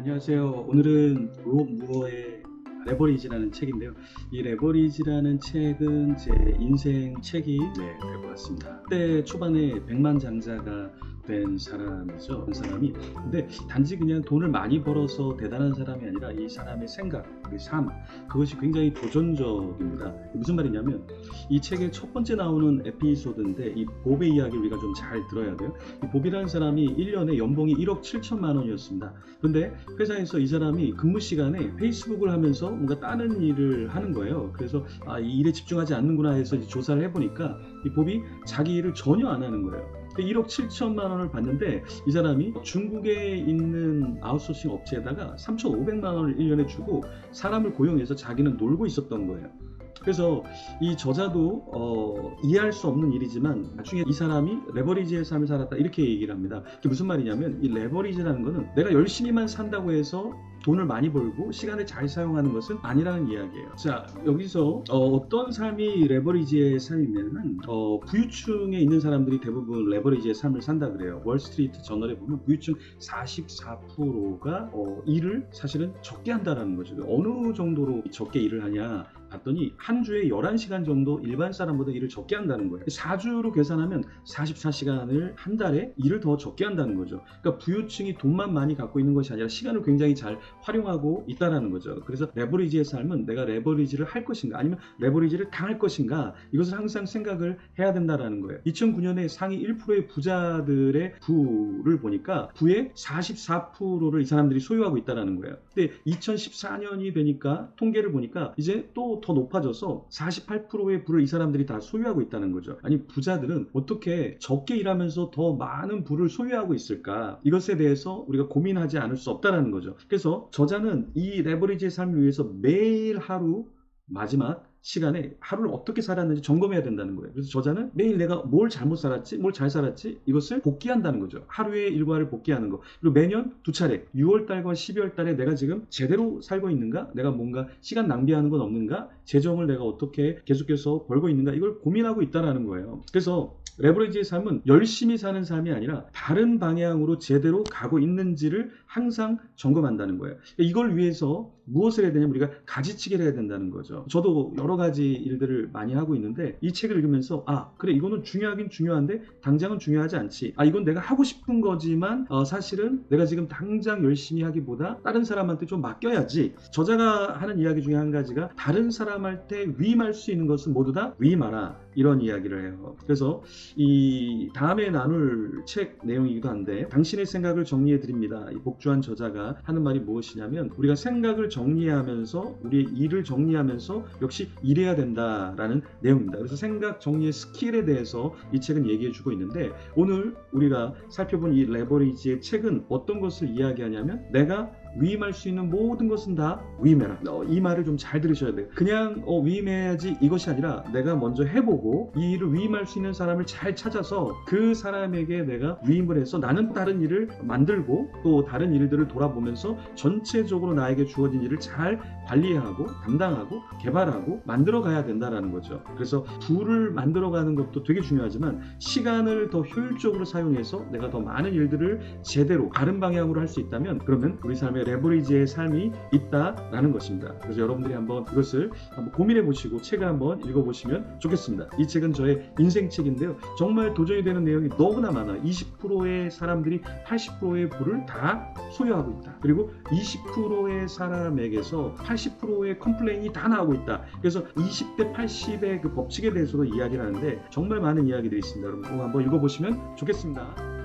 안녕하세요. 오늘은 로봇 무어의 레버리지라는 책인데요. 이 레버리지라는 책은 제 인생 책이 될 것 같습니다. 그때 초반에 백만장자가 된 사람이죠. 그 사람이 근데 단지 그냥 돈을 많이 벌어서 대단한 사람이 아니라 이 사람의 생각, 그 삶, 그것이 굉장히 도전적입니다. 무슨 말이냐면 이 책의 첫 번째 나오는 에피소드인데 이 법의 이야기를 우리가 좀 잘 들어야 돼요. 이 법이라는 사람이 1년에 연봉이 1억 7천만 원이었습니다. 근데 회사에서 이 사람이 근무 시간에 페이스북을 하면서 뭔가 다른 일을 하는 거예요. 그래서 이 일에 집중하지 않는구나 해서 이제 조사를 해보니까 이 법이 자기 일을 전혀 안 하는 거예요. 1억 7천만 원을 받는데 이 사람이 중국에 있는 아웃소싱 업체에다가 3,500만 원을 1년에 주고 사람을 고용해서 자기는 놀고 있었던 거예요. 그래서 이 저자도 이해할 수 없는 일이지만 나중에 이 사람이 레버리지의 삶을 살았다 이렇게 얘기를 합니다. 그게 무슨 말이냐면 이 레버리지라는 거는 내가 열심히만 산다고 해서 돈을 많이 벌고 시간을 잘 사용하는 것은 아니라는 이야기예요. 자, 여기서 어떤 삶이 레버리지의 삶이냐면 부유층에 있는 사람들이 대부분 레버리지의 삶을 산다 그래요. 월스트리트 저널에 보면 부유층 44%가 일을 사실은 적게 한다라는 거죠. 어느 정도로 적게 일을 하냐 봤더니 한 주에 11시간 정도 일반 사람보다 일을 적게 한다는 거예요. 4주로 계산하면 44시간을 한 달에 일을 더 적게 한다는 거죠. 그러니까 부유층이 돈만 많이 갖고 있는 것이 아니라 시간을 굉장히 잘 활용하고 있다라는 거죠. 그래서 레버리지의 삶은 내가 레버리지를 할 것인가 아니면 레버리지를 당할 것인가 이것을 항상 생각을 해야 된다라는 거예요. 2009년에 상위 1%의 부자들의 부를 보니까 부의 44%를 이 사람들이 소유하고 있다라는 거예요. 근데 2014년이 되니까 통계를 보니까 이제 또 더 높아져서 48%의 부를 이 사람들이 다 소유하고 있다는 거죠. 아니 부자들은 어떻게 적게 일하면서 더 많은 부를 소유하고 있을까? 이것에 대해서 우리가 고민하지 않을 수 없다는 거죠. 그래서 저자는 이 레버리지의 삶을 위해서 매일 하루 마지막 시간에 하루를 어떻게 살았는지 점검해야 된다는 거예요. 그래서 저자는 매일 내가 뭘 잘못 살았지, 뭘 잘 살았지 이것을 복귀한다는 거죠. 하루의 일과를 복귀하는 거. 그리고 매년 두 차례 6월달과 12월달에 내가 지금 제대로 살고 있는가, 내가 뭔가 시간 낭비하는 건 없는가, 재정을 내가 어떻게 계속해서 벌고 있는가 이걸 고민하고 있다는 거예요. 그래서 레버리지의 삶은 열심히 사는 삶이 아니라 다른 방향으로 제대로 가고 있는지를 항상 점검한다는 거예요. 이걸 위해서 무엇을 해야 되냐면 우리가 가지치기를 해야 된다는 거죠. 저도 여러 가지 일들을 많이 하고 있는데 이 책을 읽으면서 그래 이거는 중요하긴 중요한데 당장은 중요하지 않지. 이건 내가 하고 싶은 거지만 사실은 내가 지금 당장 열심히 하기보다 다른 사람한테 좀 맡겨야지. 저자가 하는 이야기 중에 한 가지가 다른 사람한테 위임할 수 있는 것은 모두 다 위임하라 이런 이야기를 해요. 그래서 이 다음에 나눌 책 내용이기도 한데 당신의 생각을 정리해 드립니다. 이 복주한 저자가 하는 말이 무엇이냐면 우리가 생각을 정리하면서 우리의 일을 정리하면서 역시 일해야 된다라는 내용입니다. 그래서 생각 정리의 스킬에 대해서 이 책은 얘기해 주고 있는데 오늘 우리가 살펴본 이 레버리지의 책은 어떤 것을 이야기하냐면 내가 위임할 수 있는 모든 것은 다 위임해라. 이 말을 좀 잘 들으셔야 돼요. 그냥 위임해야지 이것이 아니라 내가 먼저 해보고 이 일을 위임할 수 있는 사람을 잘 찾아서 그 사람에게 내가 위임을 해서 나는 다른 일을 만들고 또 다른 일들을 돌아보면서 전체적으로 나에게 주어진 일을 잘 관리하고 담당하고 개발하고 만들어 가야 된다라는 거죠. 그래서 부를 만들어 가는 것도 되게 중요하지만 시간을 더 효율적으로 사용해서 내가 더 많은 일들을 제대로 다른 방향으로 할 수 있다면 그러면 우리 삶의 레버리지의 삶이 있다라는 것입니다. 그래서 여러분들이 한번 이것을 한번 고민해 보시고 책을 한번 읽어보시면 좋겠습니다. 이 책은 저의 인생 책인데요. 정말 도전이 되는 내용이 너무나 많아요. 20%의 사람들이 80%의 부를 다 소유하고 있다. 그리고 20%의 사람에게서 80%의 컴플레인이 다 나오고 있다. 그래서 20대 80의 그 법칙에 대해서도 이야기를 하는데 정말 많은 이야기들이 있습니다. 여러분 한번 읽어보시면 좋겠습니다.